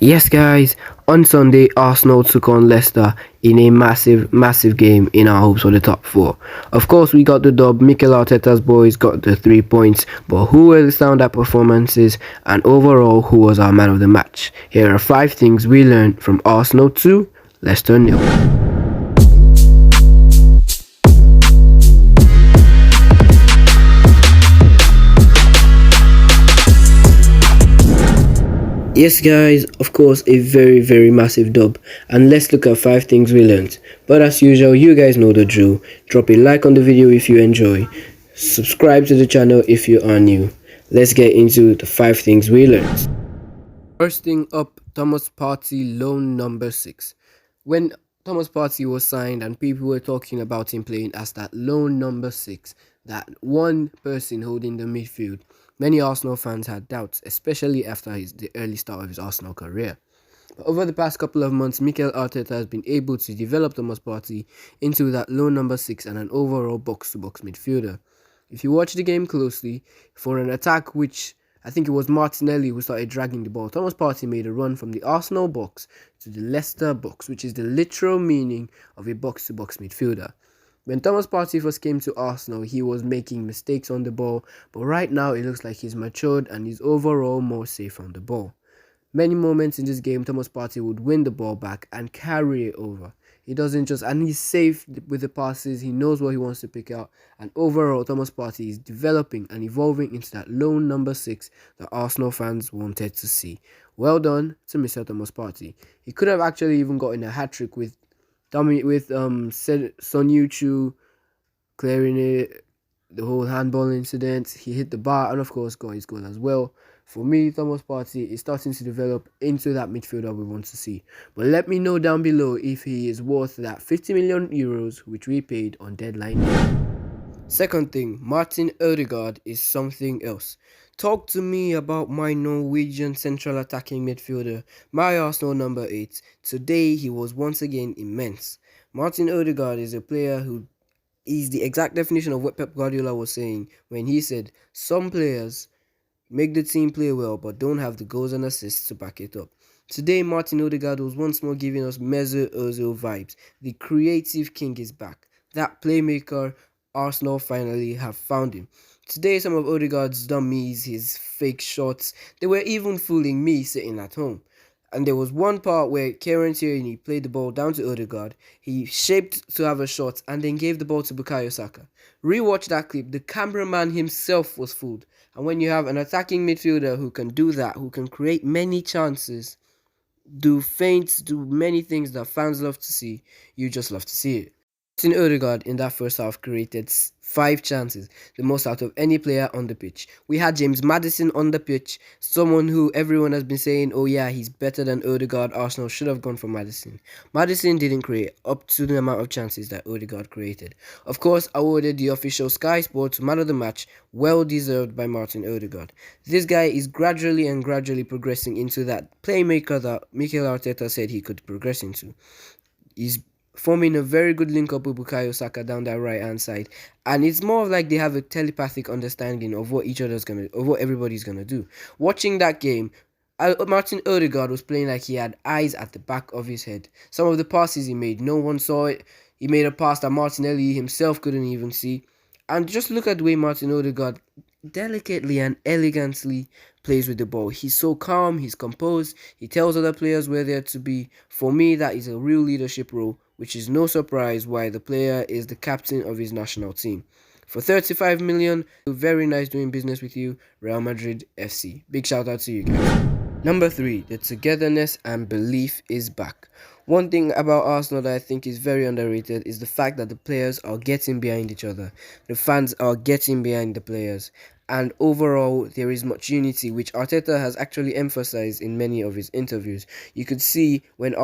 Yes, guys, on Sunday, Arsenal took on Leicester in a massive game in our hopes for the top four. Of course, we got the dub. Mikel Arteta's boys got the 3 points, but who were the standout performances and overall, who was our man of the match? Here are 5 things we learned from Arsenal 2, Leicester nil. Yes, guys, of course, a very massive dub. And let's look at 5 things we learned. But as usual, you guys know the drill. Drop a like on the video if you enjoy. Subscribe to the channel if you are new. Let's get into the 5 things we learned. First thing up, Thomas Partey loan number 6. When Thomas Partey was signed and people were talking about him playing as that loan number 6, that one person holding the midfield, many Arsenal fans had doubts, especially after the early start of his Arsenal career. But over the past couple of months, Mikel Arteta has been able to develop Thomas Partey into that loan number 6 and an overall box-to-box midfielder. If you watch the game closely, for an attack which I think it was Martinelli who started dragging the ball, Thomas Partey made a run from the Arsenal box to the Leicester box, which is the literal meaning of a box-to-box midfielder. When Thomas Partey first came to Arsenal, he was making mistakes on the ball, but right now it looks like he's matured and he's overall more safe on the ball. Many moments in this game, Thomas Partey would win the ball back and carry it over. He doesn't just, and he's safe with the passes, he knows what he wants to pick out, and overall, Thomas Partey is developing and evolving into that lone number 6 that Arsenal fans wanted to see. Well done to Mr. Thomas Partey. He could have actually even gotten a hat-trick with Son Yuchu clearing it, the whole handball incident. He hit the bar and of course got his goal as well. For me, Thomas Partey is starting to develop into that midfielder we want to see. But let me know down below if he is worth that 50 million euros which we paid on deadline day. Second thing, Martin Odegaard is something else. Talk to me about my Norwegian central attacking midfielder, my Arsenal number 8. Today he was once again immense. Martin Odegaard is a player who is the exact definition of what Pep Guardiola was saying when he said, some players make the team play well but don't have the goals and assists to back it up. Today, Martin Odegaard was once more giving us Mesut Ozil vibes. The creative king is back. That playmaker, Arsenal finally have found him. Today, some of Odegaard's dummies, his fake shots, they were even fooling me sitting at home. And there was one part where Kieran Tierney played the ball down to Odegaard. He shaped to have a shot and then gave the ball to Bukayo Saka. Rewatch that clip. The cameraman himself was fooled. And when you have an attacking midfielder who can do that, who can create many chances, do feints, do many things that fans love to see, you just love to see it. Martin Odegaard in that first half created 5 chances, the most out of any player on the pitch. We had James Maddison on the pitch, someone who everyone has been saying, oh yeah, he's better than Odegaard, Arsenal should have gone for Maddison. Maddison didn't create up to the amount of chances that Odegaard created. Of course, awarded the official Sky Sports man of the match, well deserved by Martin Odegaard. This guy is gradually progressing into that playmaker that Mikel Arteta said he could progress into. He's forming a very good link up with Bukayo Saka down that right hand side, and it's more of like they have a telepathic understanding of what what everybody's gonna do. Watching that game, Martin Odegaard was playing like he had eyes at the back of his head. Some of the passes he made, no one saw it. He made a pass that Martinelli himself couldn't even see. And just look at the way Martin Odegaard delicately and elegantly plays with the ball. He's so calm, he's composed, he tells other players where they're to be. For me, that is a real leadership role, which is no surprise why the player is the captain of his national team. For 35 million, very nice doing business with you, Real Madrid FC. Big shout out to you guys. Number 3, the togetherness and belief is back. One thing about Arsenal that I think is very underrated is the fact that the players are getting behind each other. The fans are getting behind the players. And overall, there is much unity, which Arteta has actually emphasized in many of his interviews. You could see when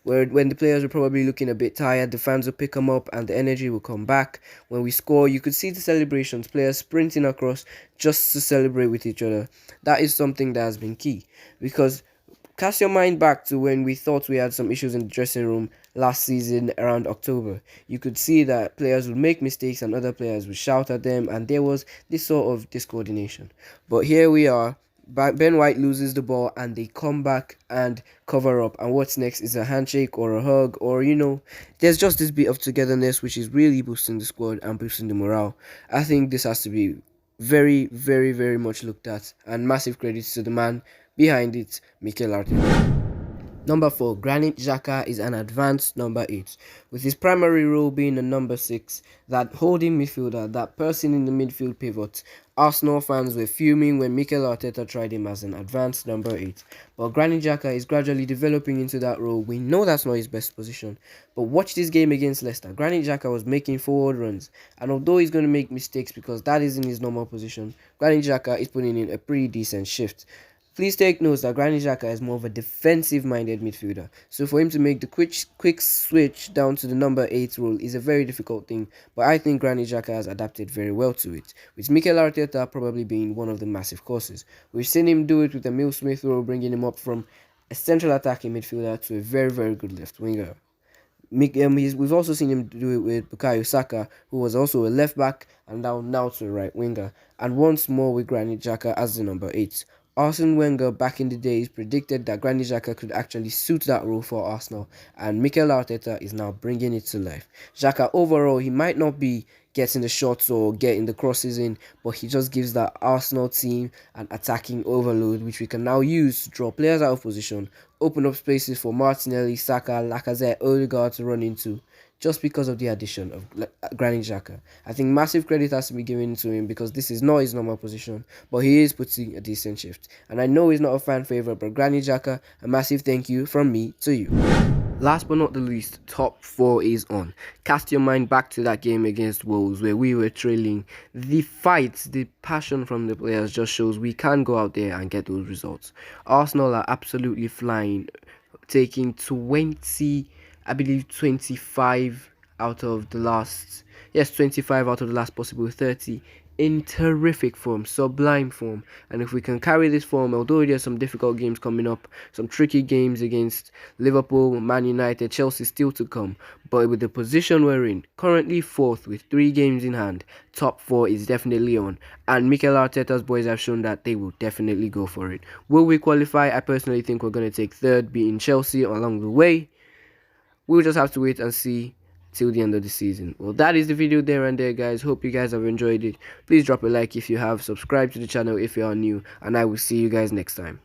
when the players were probably looking a bit tired, the fans would pick them up and the energy will come back. When we score, you could see the celebrations, players sprinting across just to celebrate with each other. That is something that has been key, because cast your mind back to when we thought we had some issues in the dressing room last season around October. You could see that players would make mistakes and other players would shout at them, and there was this sort of discoordination. But here we are. Ben White loses the ball and they come back and cover up. And what's next is a handshake or a hug, or there's just this bit of togetherness which is really boosting the squad and boosting the morale. I think this has to be very, very, very much looked at, and massive credits to the man behind it, Mikel Arteta. Number 4, Granit Xhaka is an advanced number 8, with his primary role being a number 6, that holding midfielder, that person in the midfield pivot. Arsenal fans were fuming when Mikel Arteta tried him as an advanced number 8, but Granit Xhaka is gradually developing into that role. We know that's not his best position, but watch this game against Leicester. Granit Xhaka was making forward runs, and although he's going to make mistakes because that isn't his normal position, Granit Xhaka is putting in a pretty decent shift. Please take note that Granit Xhaka is more of a defensive-minded midfielder, so for him to make the quick switch down to the number 8 role is a very difficult thing, but I think Granit Xhaka has adapted very well to it, with Mikel Arteta probably being one of the massive causes. We've seen him do it with the Emile Smith role, bringing him up from a central attacking midfielder to a very, very good left winger. We've also seen him do it with Bukayo Saka, who was also a left back and now to a right winger, and once more with Granit Xhaka as the number 8. Arsene Wenger back in the days predicted that Granit Xhaka could actually suit that role for Arsenal, and Mikel Arteta is now bringing it to life. Xhaka overall, he might not be getting the shots or getting the crosses in, but he just gives that Arsenal team an attacking overload, which we can now use to draw players out of position, open up spaces for Martinelli, Saka, Lacazette, Odegaard to run into, just because of the addition of Granit Xhaka. I think massive credit has to be given to him because this is not his normal position, but he is putting a decent shift. And I know he's not a fan favorite, but Granit Xhaka, a massive thank you from me to you. Last but not the least, top 4 is on. Cast your mind back to that game against Wolves where we were trailing. The fight, the passion from the players just shows we can go out there and get those results. Arsenal are absolutely flying, taking 25 out of the last, 25 out of the last possible 30 in terrific form, sublime form. And if we can carry this form, although there's some difficult games coming up, some tricky games against Liverpool, Man United, Chelsea still to come, but with the position we're in, currently 4th with 3 games in hand, top 4 is definitely on, and Mikel Arteta's boys have shown that they will definitely go for it. Will we qualify? I personally think we're going to take 3rd, beating Chelsea along the way. We'll just have to wait and see till the end of the season. Well, that is the video there and there, guys. Hope you guys have enjoyed it. Please drop a like if you have, subscribe to the channel if you are new, and I will see you guys next time.